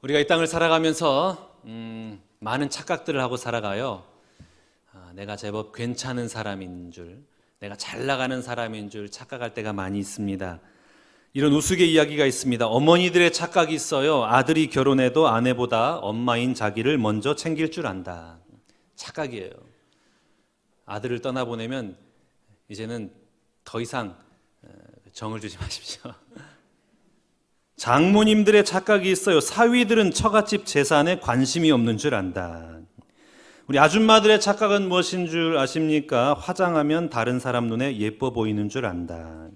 우리가 이 땅을 살아가면서 많은 착각들을 하고 살아가요. 내가 제법 괜찮은 사람인 줄, 내가 잘 나가는 사람인 줄 착각할 때가 많이 있습니다. 이런 우스개 이야기가 있습니다. 어머니들의 착각이 있어요. 아들이 결혼해도 아내보다 엄마인 자기를 먼저 챙길 줄 안다. 착각이에요. 아들을 떠나보내면 이제는 더 이상 정을 주지 마십시오. 장모님들의 착각이 있어요. 사위들은 처갓집 재산에 관심이 없는 줄 안다. 우리 아줌마들의 착각은 무엇인 줄 아십니까? 화장하면 다른 사람 눈에 예뻐 보이는 줄 안다.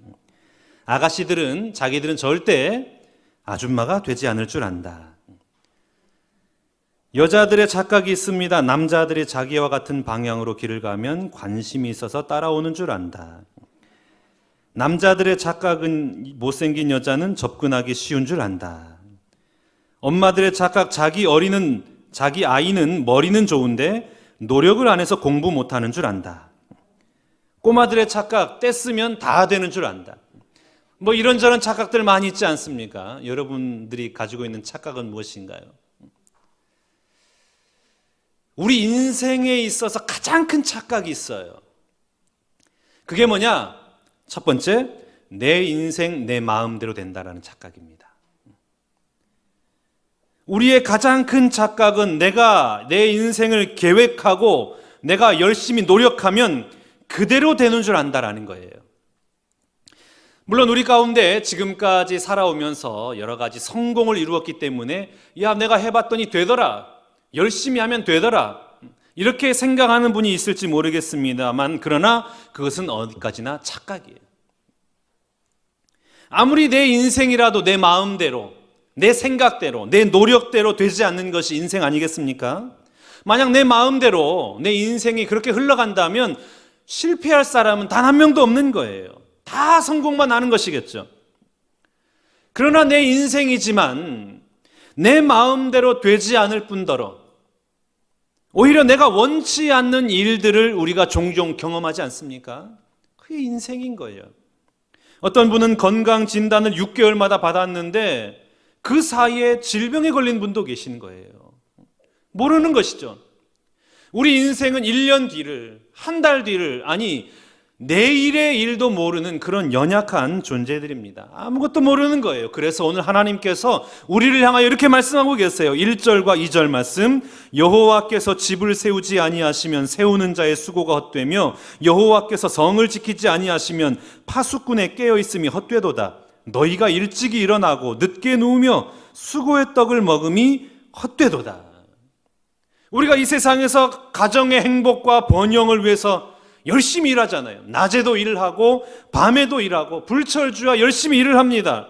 아가씨들은 자기들은 절대 아줌마가 되지 않을 줄 안다. 여자들의 착각이 있습니다. 남자들이 자기와 같은 방향으로 길을 가면 관심이 있어서 따라오는 줄 안다. 남자들의 착각은 못생긴 여자는 접근하기 쉬운 줄 안다. 엄마들의 착각, 자기 아이는 머리는 좋은데 노력을 안 해서 공부 못하는 줄 안다. 꼬마들의 착각, 떼쓰면 다 되는 줄 안다. 뭐 이런저런 착각들 많이 있지 않습니까? 여러분들이 가지고 있는 착각은 무엇인가요? 우리 인생에 있어서 가장 큰 착각이 있어요. 그게 뭐냐? 첫 번째, 내 인생 내 마음대로 된다라는 착각입니다. 우리의 가장 큰 착각은 내가 내 인생을 계획하고 내가 열심히 노력하면 그대로 되는 줄 안다라는 거예요. 물론 우리 가운데 지금까지 살아오면서 여러 가지 성공을 이루었기 때문에 내가 해봤더니 되더라, 열심히 하면 되더라, 이렇게 생각하는 분이 있을지 모르겠습니다만, 그러나 그것은 어디까지나 착각이에요. 아무리 내 인생이라도 내 마음대로, 내 생각대로, 내 노력대로 되지 않는 것이 인생 아니겠습니까? 만약 내 마음대로 내 인생이 그렇게 흘러간다면 실패할 사람은 단 한 명도 없는 거예요. 다 성공만 하는 것이겠죠. 그러나 내 인생이지만 내 마음대로 되지 않을 뿐더러 오히려 내가 원치 않는 일들을 우리가 종종 경험하지 않습니까? 그게 인생인 거예요. 어떤 분은 건강 진단을 6개월마다 받았는데 그 사이에 질병에 걸린 분도 계신 거예요. 모르는 것이죠. 우리 인생은 1년 뒤를, 한 달 뒤를, 아니 내일의 일도 모르는 그런 연약한 존재들입니다. 아무것도 모르는 거예요. 그래서 오늘 하나님께서 우리를 향하여 이렇게 말씀하고 계세요. 1절과 2절 말씀. 여호와께서 집을 세우지 아니하시면 세우는 자의 수고가 헛되며 여호와께서 성을 지키지 아니하시면 파수꾼의 깨어있음이 헛되도다. 너희가 일찍이 일어나고 늦게 누우며 수고의 떡을 먹음이 헛되도다. 우리가 이 세상에서 가정의 행복과 번영을 위해서 열심히 일하잖아요. 낮에도 일을 하고 밤에도 일하고 불철주야 열심히 일을 합니다.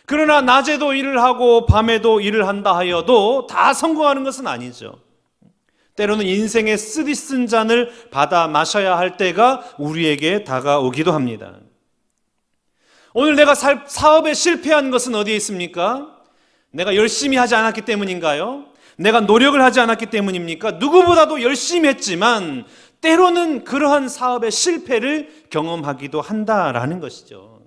그러나 낮에도 일을 하고 밤에도 일을 한다 하여도 다 성공하는 것은 아니죠. 때로는 인생의 쓰디쓴 잔을 받아 마셔야 할 때가 우리에게 다가오기도 합니다. 오늘 내가 사업에 실패한 것은 어디에 있습니까? 내가 열심히 하지 않았기 때문인가요? 내가 노력을 하지 않았기 때문입니까? 누구보다도 열심히 했지만 때로는 그러한 사업의 실패를 경험하기도 한다라는 것이죠.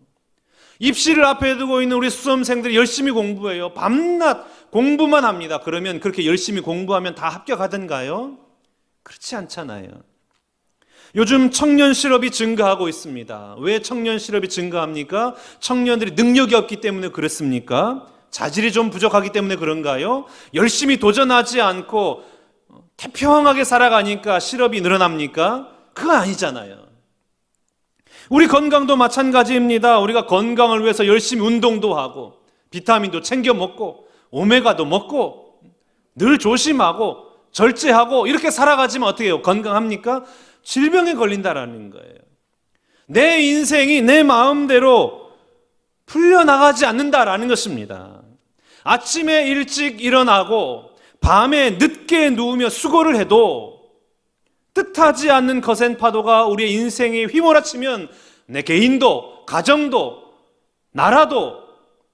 입시를 앞에 두고 있는 우리 수험생들이 열심히 공부해요. 밤낮 공부만 합니다. 그러면 그렇게 열심히 공부하면 다 합격하던가요? 그렇지 않잖아요. 요즘 청년 실업이 증가하고 있습니다. 왜 청년 실업이 증가합니까? 청년들이 능력이 없기 때문에 그렇습니까? 자질이 좀 부족하기 때문에 그런가요? 열심히 도전하지 않고 태평하게 살아가니까 실업이 늘어납니까? 그거 아니잖아요. 우리 건강도 마찬가지입니다. 우리가 건강을 위해서 열심히 운동도 하고 비타민도 챙겨 먹고 오메가도 먹고 늘 조심하고 절제하고 이렇게 살아가지만 어떻게 해요? 건강합니까? 질병에 걸린다라는 거예요. 내 인생이 내 마음대로 풀려나가지 않는다라는 것입니다. 아침에 일찍 일어나고 밤에 늦게 누우며 수고를 해도 뜻하지 않는 거센 파도가 우리의 인생에 휘몰아치면 내 개인도, 가정도, 나라도,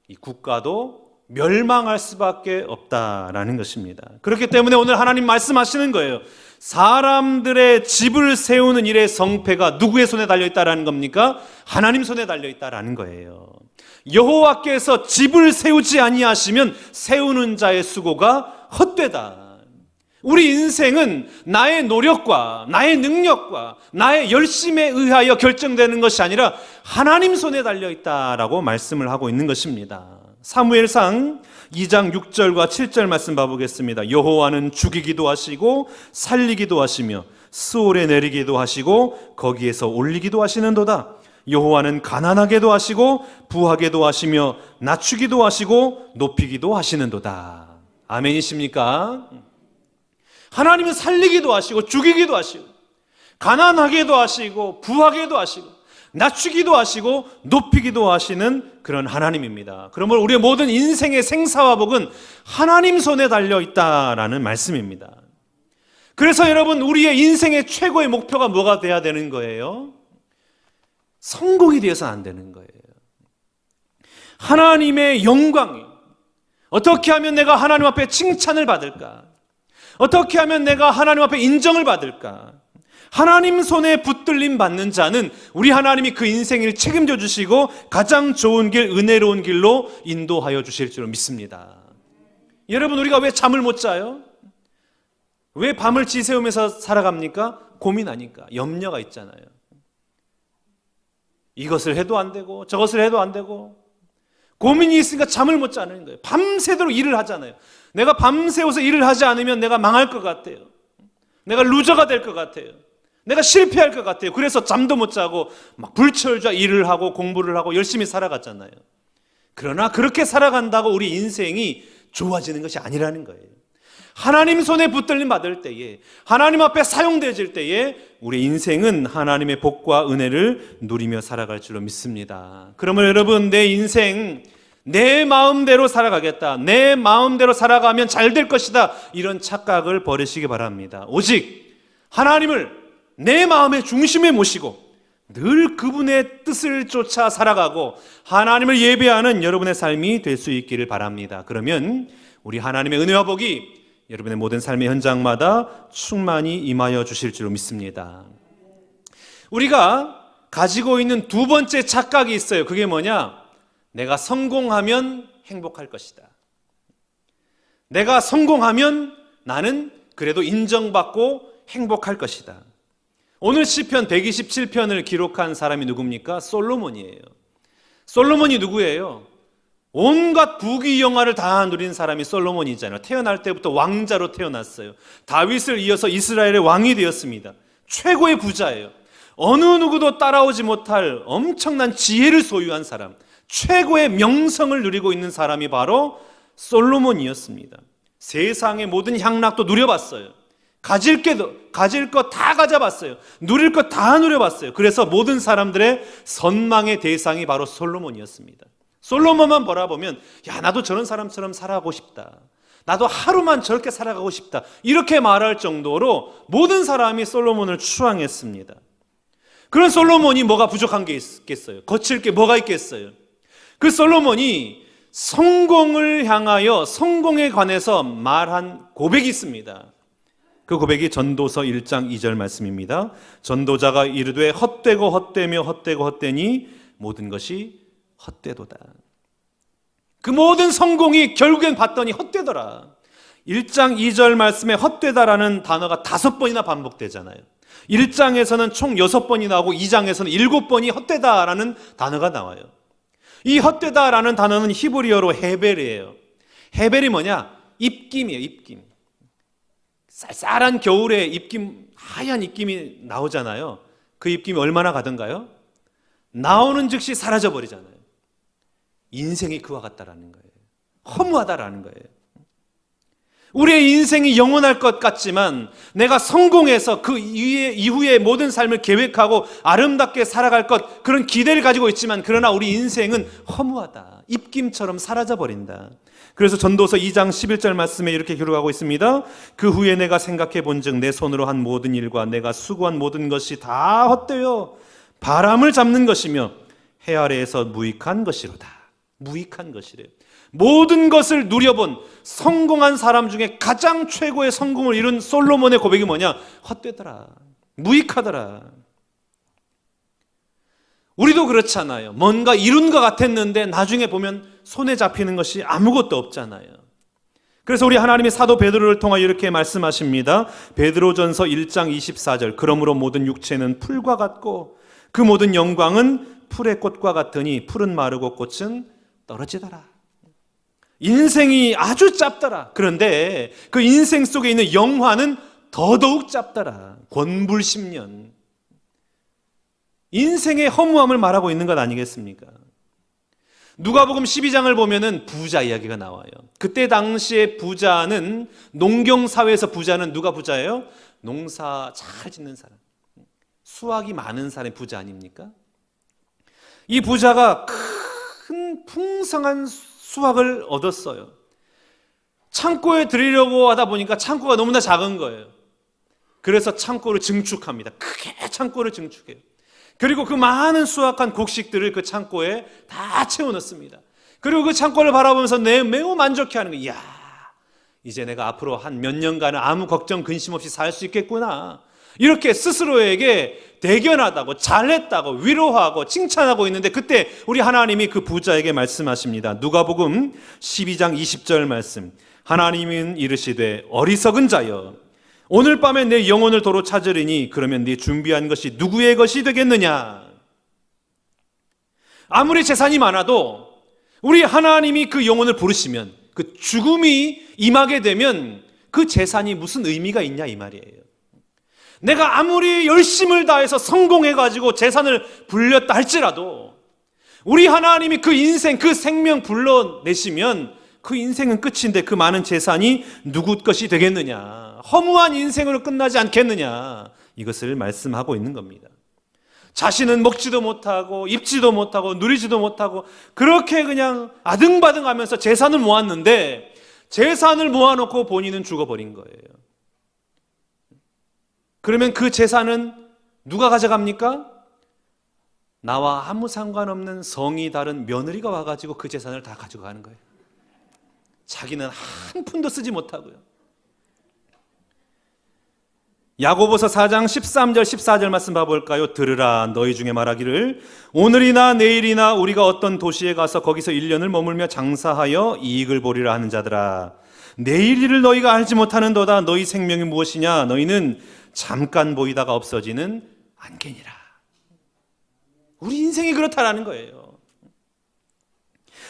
이 국가도 멸망할 수밖에 없다라는 것입니다. 그렇기 때문에 오늘 하나님 말씀하시는 거예요. 사람들의 집을 세우는 일의 성패가 누구의 손에 달려있다라는 겁니까? 하나님 손에 달려있다라는 거예요. 여호와께서 집을 세우지 아니하시면 세우는 자의 수고가 헛되다. 우리 인생은 나의 노력과 나의 능력과 나의 열심에 의하여 결정되는 것이 아니라 하나님 손에 달려있다라고 말씀을 하고 있는 것입니다. 사무엘상 2장 6절과 7절 말씀 봐보겠습니다. 여호와는 죽이기도 하시고 살리기도 하시며 스올에 내리기도 하시고 거기에서 올리기도 하시는도다. 여호와는 가난하게도 하시고 부하게도 하시며 낮추기도 하시고 높이기도 하시는도다. 아멘이십니까? 하나님은 살리기도 하시고 죽이기도 하시고 가난하게도 하시고 부하게도 하시고 낮추기도 하시고 높이기도 하시는 그런 하나님입니다. 그러므로 우리의 모든 인생의 생사와 복은 하나님 손에 달려있다라는 말씀입니다. 그래서 여러분, 우리의 인생의 최고의 목표가 뭐가 돼야 되는 거예요? 성공이 되어서는 안 되는 거예요. 하나님의 영광이, 어떻게 하면 내가 하나님 앞에 칭찬을 받을까? 어떻게 하면 내가 하나님 앞에 인정을 받을까? 하나님 손에 붙들림 받는 자는 우리 하나님이 그 인생을 책임져 주시고 가장 좋은 길, 은혜로운 길로 인도하여 주실 줄 믿습니다. 여러분, 우리가 왜 잠을 못 자요? 왜 밤을 지새우면서 살아갑니까? 고민하니까. 염려가 있잖아요. 이것을 해도 안 되고 저것을 해도 안 되고 고민이 있으니까 잠을 못 자는 거예요. 밤새도록 일을 하잖아요. 내가 밤새워서 일을 하지 않으면 내가 망할 것 같아요. 내가 루저가 될 것 같아요. 내가 실패할 것 같아요. 그래서 잠도 못 자고 막 불철주야 일을 하고 공부를 하고 열심히 살아갔잖아요. 그러나 그렇게 살아간다고 우리 인생이 좋아지는 것이 아니라는 거예요. 하나님 손에 붙들림 받을 때에, 하나님 앞에 사용되어질 때에 우리 인생은 하나님의 복과 은혜를 누리며 살아갈 줄로 믿습니다. 그러면 여러분, 내 인생 내 마음대로 살아가겠다, 내 마음대로 살아가면 잘 될 것이다, 이런 착각을 버리시기 바랍니다. 오직 하나님을 내 마음의 중심에 모시고 늘 그분의 뜻을 쫓아 살아가고 하나님을 예배하는 여러분의 삶이 될 수 있기를 바랍니다. 그러면 우리 하나님의 은혜와 복이 여러분의 모든 삶의 현장마다 충만히 임하여 주실 줄 믿습니다. 우리가 가지고 있는 두 번째 착각이 있어요. 그게 뭐냐? 내가 성공하면 행복할 것이다. 내가 성공하면 나는 그래도 인정받고 행복할 것이다. 오늘 시편 127편을 기록한 사람이 누굽니까? 솔로몬이에요. 솔로몬이 누구예요? 온갖 부귀영화를 다 누린 사람이 솔로몬이잖아요. 태어날 때부터 왕자로 태어났어요. 다윗을 이어서 이스라엘의 왕이 되었습니다. 최고의 부자예요. 어느 누구도 따라오지 못할 엄청난 지혜를 소유한 사람, 최고의 명성을 누리고 있는 사람이 바로 솔로몬이었습니다. 세상의 모든 향락도 누려봤어요. 가질 것 다 가져봤어요. 누릴 것 다 누려봤어요. 그래서 모든 사람들의 선망의 대상이 바로 솔로몬이었습니다. 솔로몬만 바라보면, 야, 나도 저런 사람처럼 살아가고 싶다, 나도 하루만 저렇게 살아가고 싶다, 이렇게 말할 정도로 모든 사람이 솔로몬을 추앙했습니다. 그런 솔로몬이 뭐가 부족한 게 있겠어요? 거칠 게 뭐가 있겠어요? 그 솔로몬이 성공을 향하여, 성공에 관해서 말한 고백이 있습니다. 그 고백이 전도서 1장 2절 말씀입니다. 전도자가 이르되 헛되고 헛되며 헛되고 헛되니 모든 것이 헛되도다. 그 모든 성공이 결국엔 봤더니 헛되더라. 1장 2절 말씀에 헛되다라는 단어가 5번이나 반복되잖아요. 1장에서는 총 6번이 나오고 2장에서는 7번이 헛되다라는 단어가 나와요. 이 헛되다라는 단어는 히브리어로 헤벨이에요. 헤벨이 뭐냐? 입김이에요. 입김. 쌀쌀한 겨울에 입김, 하얀 입김이 나오잖아요. 그 입김이 얼마나 가던가요? 나오는 즉시 사라져버리잖아요. 인생이 그와 같다라는 거예요. 허무하다라는 거예요. 우리의 인생이 영원할 것 같지만 내가 성공해서 그 이후의 모든 삶을 계획하고 아름답게 살아갈 것, 그런 기대를 가지고 있지만 그러나 우리 인생은 허무하다, 입김처럼 사라져버린다. 그래서 전도서 2장 11절 말씀에 이렇게 기록하고 있습니다. 그 후에 내가 생각해 본즉 내 손으로 한 모든 일과 내가 수고한 모든 것이 다 헛되어 바람을 잡는 것이며 해 아래에서 무익한 것이로다. 무익한 것이래요. 모든 것을 누려본 성공한 사람 중에 가장 최고의 성공을 이룬 솔로몬의 고백이 뭐냐? 헛되더라, 무익하더라. 우리도 그렇잖아요. 뭔가 이룬 것 같았는데 나중에 보면 손에 잡히는 것이 아무것도 없잖아요. 그래서 우리 하나님의 사도 베드로를 통하여 이렇게 말씀하십니다. 베드로전서 1장 24절. 그러므로 모든 육체는 풀과 같고 그 모든 영광은 풀의 꽃과 같으니 풀은 마르고 꽃은 떨어지더라. 인생이 아주 짧더라. 그런데 그 인생 속에 있는 영화는 더더욱 짧더라. 권불 10년. 인생의 허무함을 말하고 있는 것 아니겠습니까? 누가복음 12장을 보면은 부자 이야기가 나와요. 그때 당시에 부자는, 농경사회에서 부자는 누가 부자예요? 농사 잘 짓는 사람, 수확이 많은 사람이 부자 아닙니까? 이 부자가 큰 풍성한 수확을 얻었어요. 창고에 들이려고 하다 보니까 창고가 너무나 작은 거예요. 그래서 창고를 증축합니다. 크게 창고를 증축해요. 그리고 그 많은 수확한 곡식들을 그 창고에 다 채워넣습니다. 그리고 그 창고를 바라보면서 매우 만족해하는 거예요. 이야, 이제 내가 앞으로 한 몇 년간은 아무 걱정 근심 없이 살 수 있겠구나. 이렇게 스스로에게 대견하다고, 잘했다고 위로하고 칭찬하고 있는데, 그때 우리 하나님이 그 부자에게 말씀하십니다. 누가복음 12장 20절 말씀. 하나님은 이르시되 어리석은 자여, 오늘 밤에 내 영혼을 도로 찾으리니 그러면 네 준비한 것이 누구의 것이 되겠느냐? 아무리 재산이 많아도 우리 하나님이 그 영혼을 부르시면, 그 죽음이 임하게 되면 그 재산이 무슨 의미가 있냐 이 말이에요. 내가 아무리 열심을 다해서 성공해가지고 재산을 불렸다 할지라도 우리 하나님이 그 인생, 그 생명 불러내시면 그 인생은 끝인데 그 많은 재산이 누구 것이 되겠느냐? 허무한 인생으로 끝나지 않겠느냐? 이것을 말씀하고 있는 겁니다. 자신은 먹지도 못하고 입지도 못하고 누리지도 못하고 그렇게 그냥 아등바등하면서 재산을 모았는데, 재산을 모아놓고 본인은 죽어버린 거예요. 그러면 그 재산은 누가 가져갑니까? 나와 아무 상관없는 성이 다른 며느리가 와가지고 그 재산을 다 가져가는 거예요. 자기는 한 푼도 쓰지 못하고요. 야고보서 4장 13절 14절 말씀 봐볼까요? 들으라, 너희 중에 말하기를 오늘이나 내일이나 우리가 어떤 도시에 가서 거기서 1년을 머물며 장사하여 이익을 보리라 하는 자들아, 내일 일을 너희가 알지 못하는도다. 너희 생명이 무엇이냐? 너희는 잠깐 보이다가 없어지는 안개니라. 우리 인생이 그렇다라는 거예요.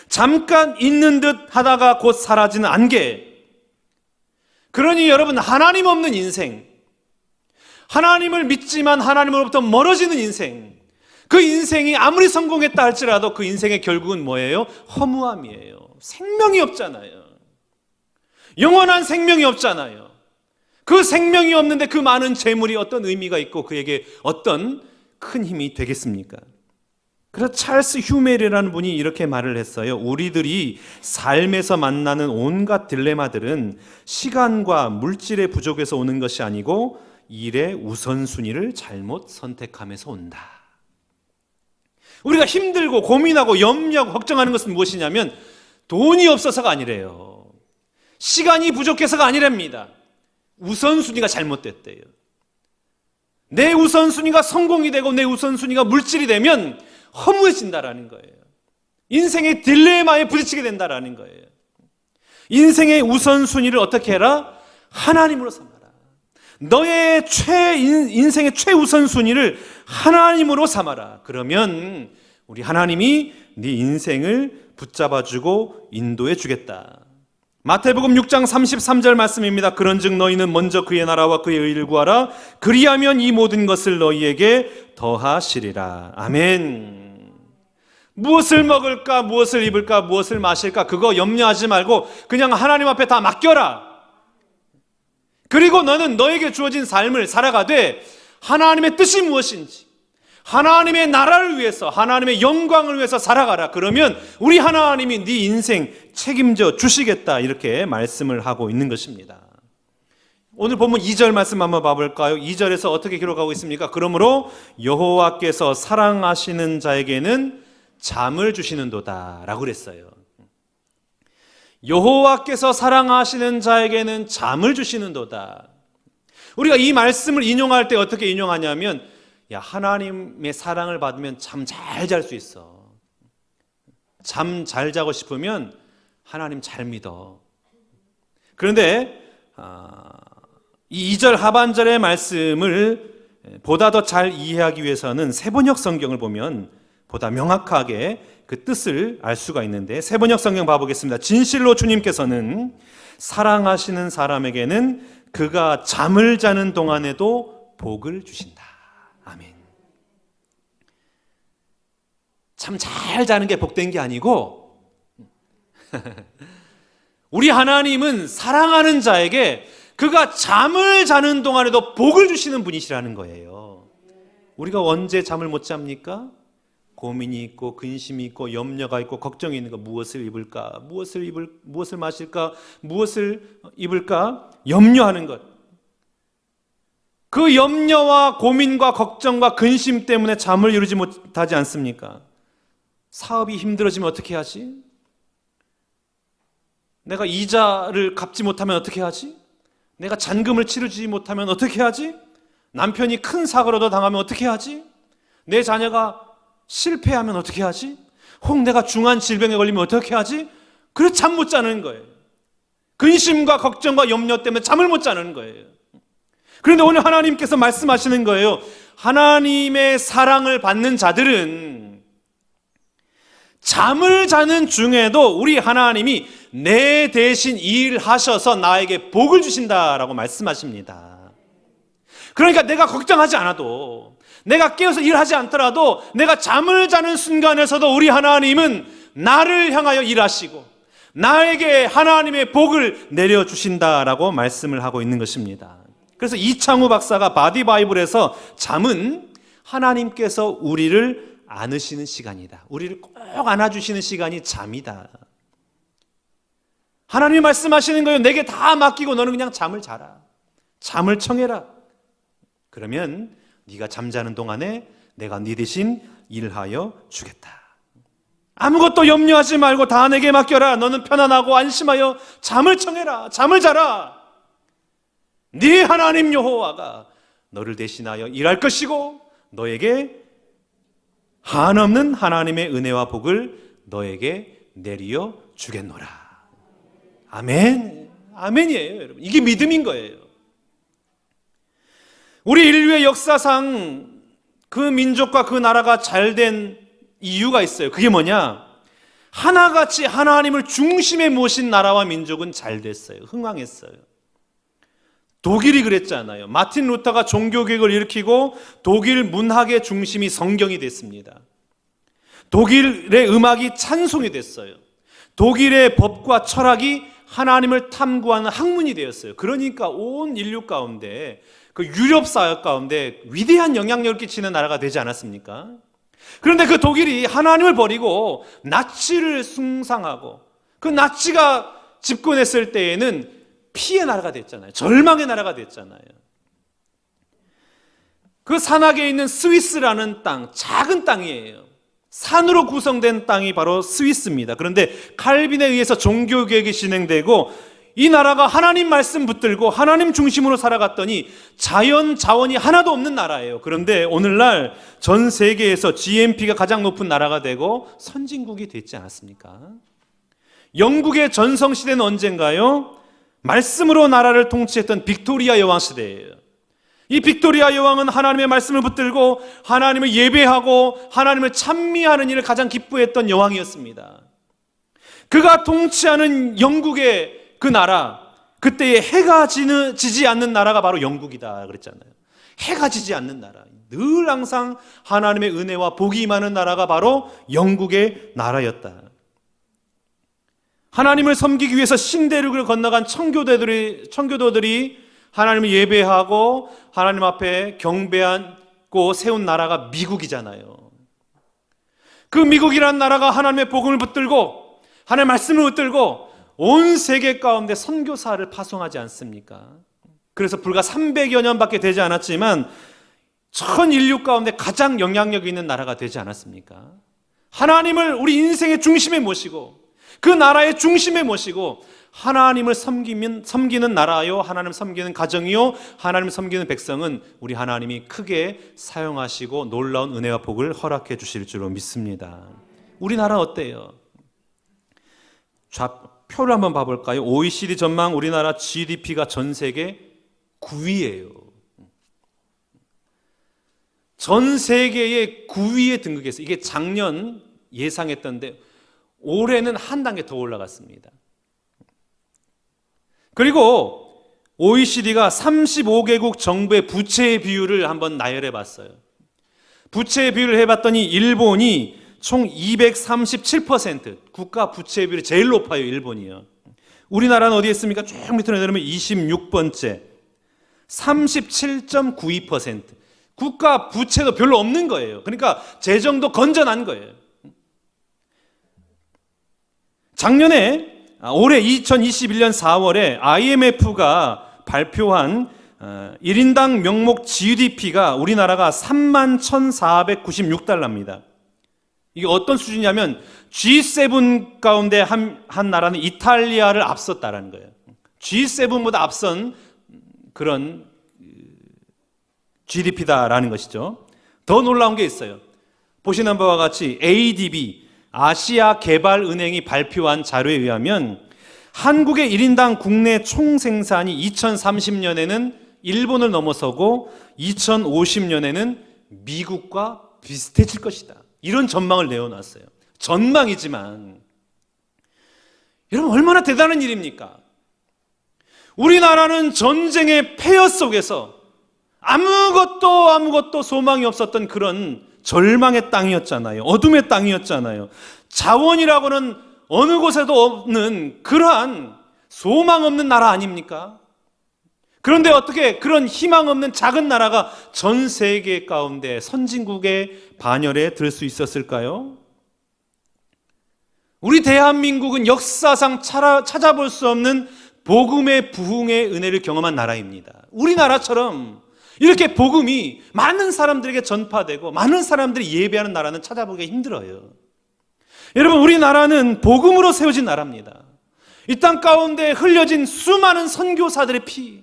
잠깐 있는 듯 하다가 곧 사라지는 안개. 그러니 여러분, 하나님 없는 인생, 하나님을 믿지만 하나님으로부터 멀어지는 인생, 그 인생이 아무리 성공했다 할지라도 그 인생의 결국은 뭐예요? 허무함이에요. 생명이 없잖아요. 영원한 생명이 없잖아요. 그 생명이 없는데 그 많은 재물이 어떤 의미가 있고 그에게 어떤 큰 힘이 되겠습니까? 그래서 찰스 휴멜이라는 분이 이렇게 말을 했어요. 우리들이 삶에서 만나는 온갖 딜레마들은 시간과 물질의 부족에서 오는 것이 아니고 일의 우선순위를 잘못 선택함에서 온다. 우리가 힘들고 고민하고 염려하고 걱정하는 것은 무엇이냐면 돈이 없어서가 아니래요. 시간이 부족해서가 아니랍니다. 우선순위가 잘못됐대요. 내 우선순위가 성공이 되고 내 우선순위가 물질이 되면 허무해진다라는 거예요. 인생의 딜레마에 부딪히게 된다라는 거예요. 인생의 우선순위를 어떻게 해라? 하나님으로 삼아라. 너의 인생의 최우선순위를 하나님으로 삼아라. 그러면 우리 하나님이 네 인생을 붙잡아주고 인도해 주겠다. 마태복음 6장 33절 말씀입니다. 그런즉 너희는 먼저 그의 나라와 그의 의를 구하라. 그리하면 이 모든 것을 너희에게 더하시리라. 아멘. 무엇을 먹을까, 무엇을 입을까, 무엇을 마실까, 그거 염려하지 말고 그냥 하나님 앞에 다 맡겨라. 그리고 너는 너에게 주어진 삶을 살아가되 하나님의 뜻이 무엇인지, 하나님의 나라를 위해서, 하나님의 영광을 위해서 살아가라. 그러면 우리 하나님이 네 인생 책임져 주시겠다, 이렇게 말씀을 하고 있는 것입니다. 오늘 본문 2절 말씀 한번 봐볼까요? 2절에서 어떻게 기록하고 있습니까? 그러므로 여호와께서 사랑하시는 자에게는 잠을 주시는도다 라고 그랬어요. 여호와께서 사랑하시는 자에게는 잠을 주시는도다. 우리가 이 말씀을 인용할 때 어떻게 인용하냐면, 야, 하나님의 사랑을 받으면 잠 잘 잘 수 있어. 잠 잘 자고 싶으면 하나님 잘 믿어. 그런데 이 2절 하반절의 말씀을 보다 더 잘 이해하기 위해서는 세번역 성경을 보면 보다 명확하게 그 뜻을 알 수가 있는데, 세번역 성경 봐보겠습니다. 진실로 주님께서는 사랑하시는 사람에게는 그가 잠을 자는 동안에도 복을 주신다. 아멘. 잠 잘 자는 게 복된 게 아니고 우리 하나님은 사랑하는 자에게 그가 잠을 자는 동안에도 복을 주시는 분이시라는 거예요. 우리가 언제 잠을 못 잡니까? 고민이 있고 근심이 있고 염려가 있고 걱정이 있는 거. 무엇을 입을까? 무엇을 마실까? 무엇을 입을까? 염려하는 것. 그 염려와 고민과 걱정과 근심 때문에 잠을 이루지 못하지 않습니까? 사업이 힘들어지면 어떻게 하지? 내가 이자를 갚지 못하면 어떻게 하지? 내가 잔금을 치르지 못하면 어떻게 하지? 남편이 큰 사고라도 당하면 어떻게 하지? 내 자녀가 실패하면 어떻게 하지? 혹 내가 중한 질병에 걸리면 어떻게 하지? 그래서 잠 못 자는 거예요. 근심과 걱정과 염려 때문에 잠을 못 자는 거예요. 그런데 오늘 하나님께서 말씀하시는 거예요. 하나님의 사랑을 받는 자들은 잠을 자는 중에도 우리 하나님이 내 대신 일하셔서 나에게 복을 주신다라고 말씀하십니다. 그러니까 내가 걱정하지 않아도, 내가 깨어서 일하지 않더라도, 내가 잠을 자는 순간에서도 우리 하나님은 나를 향하여 일하시고 나에게 하나님의 복을 내려주신다라고 말씀을 하고 있는 것입니다. 그래서 이창우 박사가 바디 바이블에서 잠은 하나님께서 우리를 안으시는 시간이다, 우리를 꼭 안아주시는 시간이 잠이다. 하나님이 말씀하시는 거예요. 내게 다 맡기고 너는 그냥 잠을 자라, 잠을 청해라. 그러면 네가 잠자는 동안에 내가 네 대신 일하여 주겠다. 아무것도 염려하지 말고 다 내게 맡겨라. 너는 편안하고 안심하여 잠을 청해라, 잠을 자라. 네 하나님 여호와가 너를 대신하여 일할 것이고 너에게 한없는 하나님의 은혜와 복을 너에게 내리어 주겠노라. 아멘. 아멘이에요, 여러분. 이게 믿음인 거예요. 우리 인류의 역사상 그 민족과 그 나라가 잘된 이유가 있어요. 그게 뭐냐? 하나같이 하나님을 중심에 모신 나라와 민족은 잘 됐어요. 흥왕했어요. 독일이 그랬잖아요. 마틴 루터가 종교개혁을 일으키고 독일 문학의 중심이 성경이 됐습니다. 독일의 음악이 찬송이 됐어요. 독일의 법과 철학이 하나님을 탐구하는 학문이 되었어요. 그러니까 온 인류 가운데, 그 유럽 사회 가운데 위대한 영향력을 끼치는 나라가 되지 않았습니까? 그런데 그 독일이 하나님을 버리고 나치를 숭상하고, 그 나치가 집권했을 때에는 피의 나라가 됐잖아요. 절망의 나라가 됐잖아요. 그 산악에 있는 스위스라는 땅, 작은 땅이에요. 산으로 구성된 땅이 바로 스위스입니다. 그런데 칼빈에 의해서 종교개혁이 진행되고 이 나라가 하나님 말씀 붙들고 하나님 중심으로 살아갔더니 자연 자원이 하나도 없는 나라예요. 그런데 오늘날 전 세계에서 GNP가 가장 높은 나라가 되고 선진국이 됐지 않았습니까? 영국의 전성시대는 언젠가요? 말씀으로 나라를 통치했던 빅토리아 여왕 시대예요. 이 빅토리아 여왕은 하나님의 말씀을 붙들고 하나님을 예배하고 하나님을 찬미하는 일을 가장 기뻐했던 여왕이었습니다. 그가 통치하는 영국의 그 나라, 그때에 해가 지지 않는 나라가 바로 영국이다 그랬잖아요. 해가 지지 않는 나라, 늘 항상 하나님의 은혜와 복이 임하는 나라가 바로 영국의 나라였다. 하나님을 섬기기 위해서 신대륙을 건너간 청교도들이 하나님을 예배하고 하나님 앞에 경배하고 세운 나라가 미국이잖아요. 그 미국이라는 나라가 하나님의 복음을 붙들고 하나님의 말씀을 붙들고 온 세계 가운데 선교사를 파송하지 않습니까? 그래서 불과 300여 년밖에 되지 않았지만 전 인류 가운데 가장 영향력 있는 나라가 되지 않았습니까? 하나님을 우리 인생의 중심에 모시고 그 나라의 중심에 모시고 하나님을 섬기는 나라요, 하나님을 섬기는 가정이요, 하나님을 섬기는 백성은 우리 하나님이 크게 사용하시고 놀라운 은혜와 복을 허락해 주실 줄로 믿습니다. 우리나라 어때요? 표를 한번 봐볼까요? OECD 전망 우리나라 GDP가 전 세계 9위예요. 전 세계의 9위에 등극했어요. 이게 작년 예상했던데 올해는 한 단계 더 올라갔습니다. 그리고 OECD가 35개국 정부의 부채의 비율을 한번 나열해 봤어요. 부채의 비율을 해봤더니 일본이 총 237%, 국가 부채 비율이 제일 높아요. 일본이요. 우리나라는 어디에 있습니까? 쭉 밑으로 내려오면 26번째 37.92%. 국가 부채도 별로 없는 거예요. 그러니까 재정도 건전한 거예요. 올해 2021년 4월에 IMF가 발표한 1인당 명목 GDP가 우리나라가 31,496달러입니다. 이게 어떤 수준이냐면 G7 가운데 한 나라는 이탈리아를 앞섰다라는 거예요. G7보다 앞선 그런 GDP다라는 것이죠. 더 놀라운 게 있어요. 보시는 바와 같이 ADB, 아시아개발은행이 발표한 자료에 의하면 한국의 1인당 국내 총생산이 2030년에는 일본을 넘어서고 2050년에는 미국과 비슷해질 것이다. 이런 전망을 내어놨어요. 전망이지만 여러분 얼마나 대단한 일입니까? 우리나라는 전쟁의 폐허 속에서 아무것도 소망이 없었던 그런 절망의 땅이었잖아요. 어둠의 땅이었잖아요. 자원이라고는 어느 곳에도 없는 그러한 소망 없는 나라 아닙니까? 그런데 어떻게 그런 희망 없는 작은 나라가 전 세계 가운데 선진국의 반열에 들 수 있었을까요? 우리 대한민국은 역사상 찾아볼 수 없는 복음의 부흥의 은혜를 경험한 나라입니다. 우리나라처럼 이렇게 복음이 많은 사람들에게 전파되고 많은 사람들이 예배하는 나라는 찾아보기가 힘들어요. 여러분, 우리나라는 복음으로 세워진 나라입니다. 이 땅 가운데 흘려진 수많은 선교사들의 피,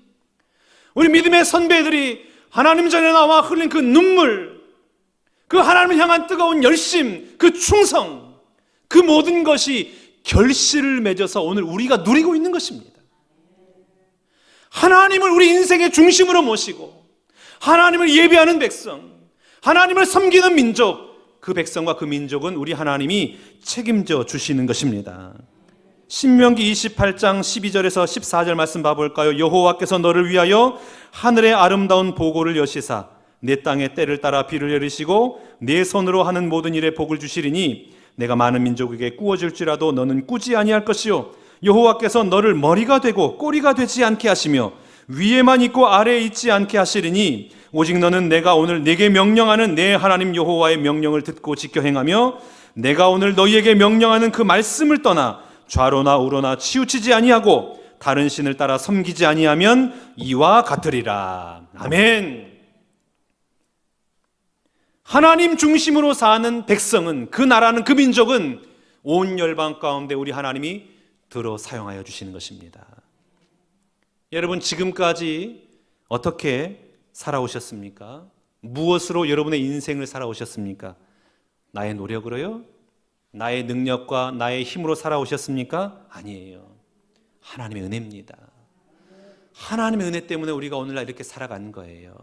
우리 믿음의 선배들이 하나님 전에 나와 흘린 그 눈물, 그 하나님을 향한 뜨거운 열심, 그 충성, 그 모든 것이 결실을 맺어서 오늘 우리가 누리고 있는 것입니다. 하나님을 우리 인생의 중심으로 모시고 하나님을 예배하는 백성, 하나님을 섬기는 민족, 그 백성과 그 민족은 우리 하나님이 책임져 주시는 것입니다. 신명기 28장 12절에서 14절 말씀 봐볼까요? 여호와께서 너를 위하여 하늘의 아름다운 보고를 여시사 내 땅에 때를 따라 비를 내리시고 내 손으로 하는 모든 일에 복을 주시리니 내가 많은 민족에게 꾸어줄지라도 너는 꾸지 아니할 것이요 여호와께서 너를 머리가 되고 꼬리가 되지 않게 하시며 위에만 있고 아래에 있지 않게 하시리니 오직 너는 내가 오늘 네게 명령하는 내 하나님 여호와의 명령을 듣고 지켜 행하며 내가 오늘 너희에게 명령하는 그 말씀을 떠나 좌로나 우로나 치우치지 아니하고 다른 신을 따라 섬기지 아니하면 이와 같으리라. 아멘. 하나님 중심으로 사는 백성은, 그 나라는, 그 민족은 온 열방 가운데 우리 하나님이 들어 사용하여 주시는 것입니다. 여러분, 지금까지 어떻게 살아오셨습니까? 무엇으로 여러분의 인생을 살아오셨습니까? 나의 노력으로요? 나의 능력과 나의 힘으로 살아오셨습니까? 아니에요. 하나님의 은혜입니다. 하나님의 은혜 때문에 우리가 오늘날 이렇게 살아간 거예요.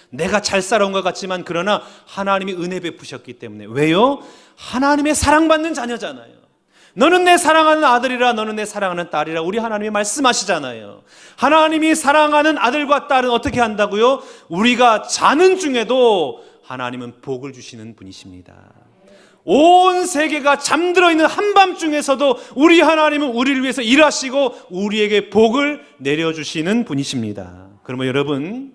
내가 잘 살아온 것 같지만 그러나 하나님이 은혜 베푸셨기 때문에. 왜요? 하나님의 사랑받는 자녀잖아요. 너는 내 사랑하는 아들이라, 너는 내 사랑하는 딸이라 우리 하나님이 말씀하시잖아요. 하나님이 사랑하는 아들과 딸은 어떻게 한다고요? 우리가 자는 중에도 하나님은 복을 주시는 분이십니다. 온 세계가 잠들어 있는 한밤중에서도 우리 하나님은 우리를 위해서 일하시고 우리에게 복을 내려주시는 분이십니다. 그러면 여러분,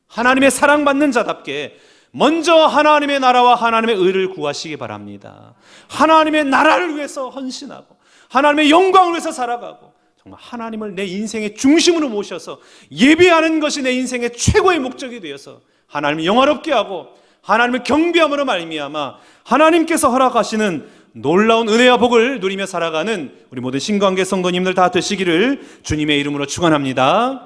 하나님의 사랑받는 자답게 먼저 하나님의 나라와 하나님의 의를 구하시기 바랍니다. 하나님의 나라를 위해서 헌신하고 하나님의 영광을 위해서 살아가고 정말 하나님을 내 인생의 중심으로 모셔서 예배하는 것이 내 인생의 최고의 목적이 되어서 하나님을 영화롭게 하고 하나님을 경배함으로 말미암아 하나님께서 허락하시는 놀라운 은혜와 복을 누리며 살아가는 우리 모든 신관계 성도님들 다 되시기를 주님의 이름으로 축원합니다.